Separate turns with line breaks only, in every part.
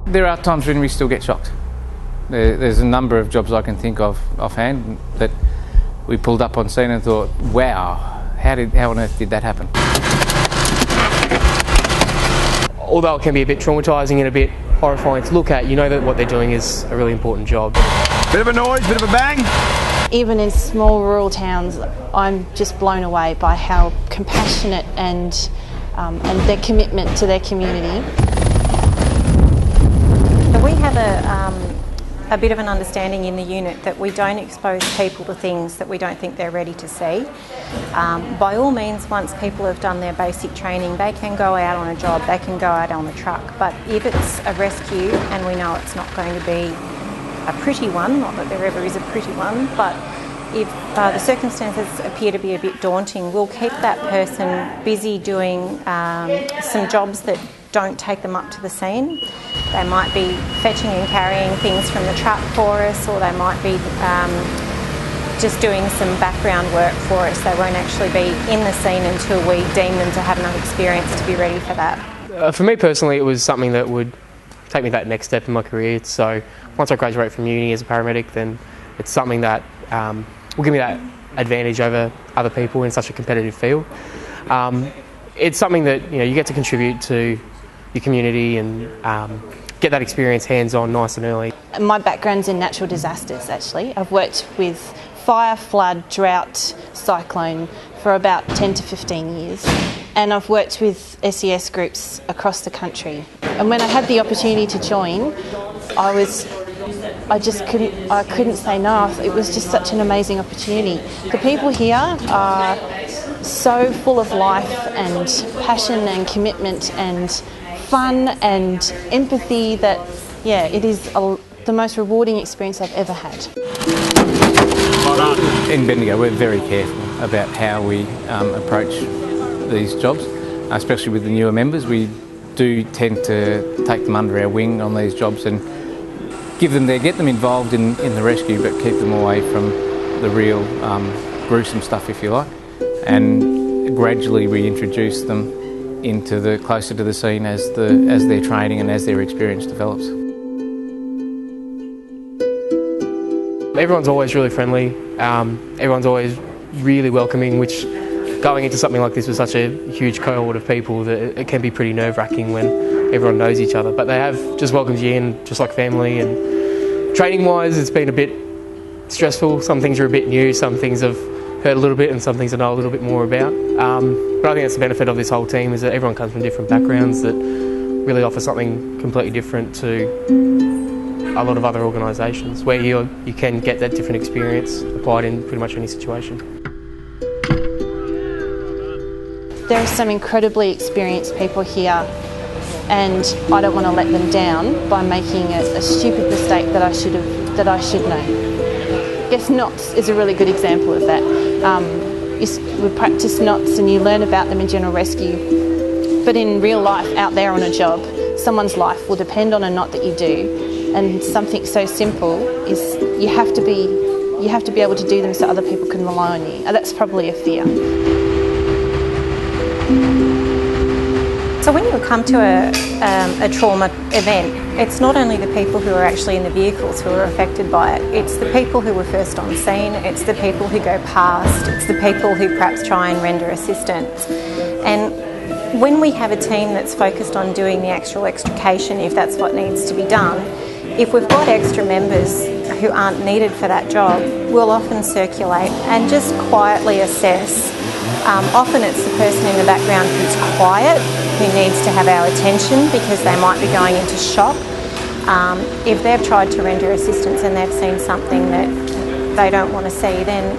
There are times when we still get shocked. There's a number of jobs I can think of offhand that we pulled up on scene and thought, wow, how on earth did that happen?
Although it can be a bit traumatising and a bit horrifying to look at, you know that what they're doing is a really important job.
Bit of a noise, bit of a bang.
Even in small rural towns, I'm just blown away by how compassionate and their commitment to their community.
We have a bit of an understanding in the unit that we don't expose people to things that we don't think they're ready to see. By all means, once people have done their basic training, they can go out on a job, they can go out on the truck. But if it's a rescue and we know it's not going to be a pretty one, not that there ever is a pretty one, but if the circumstances appear to be a bit daunting, we'll keep that person busy doing some jobs that don't take them up to the scene. They might be fetching and carrying things from the truck for us, or they might be just doing some background work for us. They won't actually be in the scene until we deem them to have enough experience to be ready for that.
For me personally, it was something that would take me that next step in my career. So once I graduate from uni as a paramedic, then it's something that will give me that advantage over other people in such a competitive field. It's something that you get to contribute to your community and get that experience hands-on nice and early.
My background's in natural disasters actually. I've worked with fire, flood, drought, cyclone for about 10 to 15 years, and I've worked with SES groups across the country. And when I had the opportunity to join, I couldn't say no. It was just such an amazing opportunity. The people here are so full of life and passion and commitment and fun and empathy that, yeah, it is the most rewarding experience I've ever had.
In Bendigo, we're very careful about how we approach these jobs, especially with the newer members. We do tend to take them under our wing on these jobs and get them involved in the rescue, but keep them away from the real gruesome stuff, if you like. And gradually we introduce them into closer to the scene as their training and as their experience develops.
Everyone's always really friendly. Everyone's always really welcoming, which going into something like this with such a huge cohort of people, that it can be pretty nerve-wracking when everyone knows each other. But they have just welcomed you in just like family. And training-wise, it's been a bit stressful. Some things are a bit new, some things I've heard a little bit, and some things I know a little bit more about. But I think that's the benefit of this whole team, is that everyone comes from different backgrounds that really offer something completely different to a lot of other organisations, where you can get that different experience applied in pretty much any situation.
There are some incredibly experienced people here, and I don't want to let them down by making a stupid mistake that I should know. I guess knots is a really good example of that. We practice knots and you learn about them in general rescue, but in real life out there on a job, someone's life will depend on a knot that you do, and something so simple is you have to be able to do them so other people can rely on you. That's probably a fear.
So when you come to a trauma event, it's not only the people who are actually in the vehicles who are affected by it, it's the people who were first on scene, it's the people who go past, it's the people who perhaps try and render assistance. And when we have a team that's focused on doing the actual extrication, if that's what needs to be done, if we've got extra members who aren't needed for that job, we'll often circulate and just quietly assess. Often it's the person in the background who's quiet, who needs to have our attention because they might be going into shock. If they've tried to render assistance and they've seen something that they don't want to see, then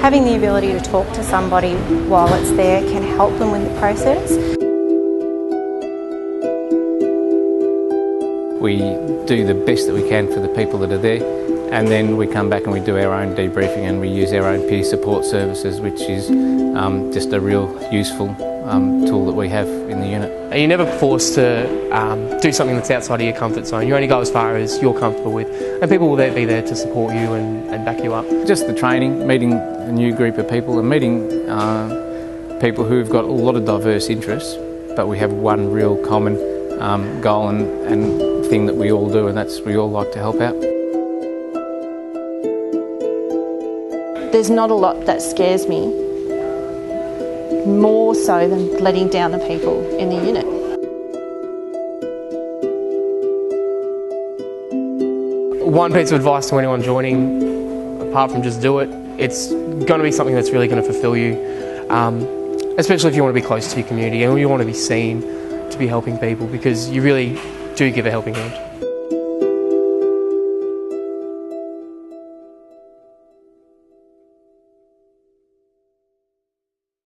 having the ability to talk to somebody while it's there can help them with the process.
We do the best that we can for the people that are there, and then we come back and we do our own debriefing, and we use our own peer support services, which is just a real useful tool that we have in the unit.
And you're never forced to do something that's outside of your comfort zone. You only go as far as you're comfortable with, and people will be there to support you and back you up. Just
the training, meeting a new group of people and meeting people who've got a lot of diverse interests, but we have one real common goal and thing that we all do, and that's we all like to help out.
There's not a lot that scares me more so than letting down the people in the unit.
One piece of advice to anyone joining, apart from just do it, it's going to be something that's really going to fulfill you, especially if you want to be close to your community and you want to be seen to be helping people, because you really do give a helping hand.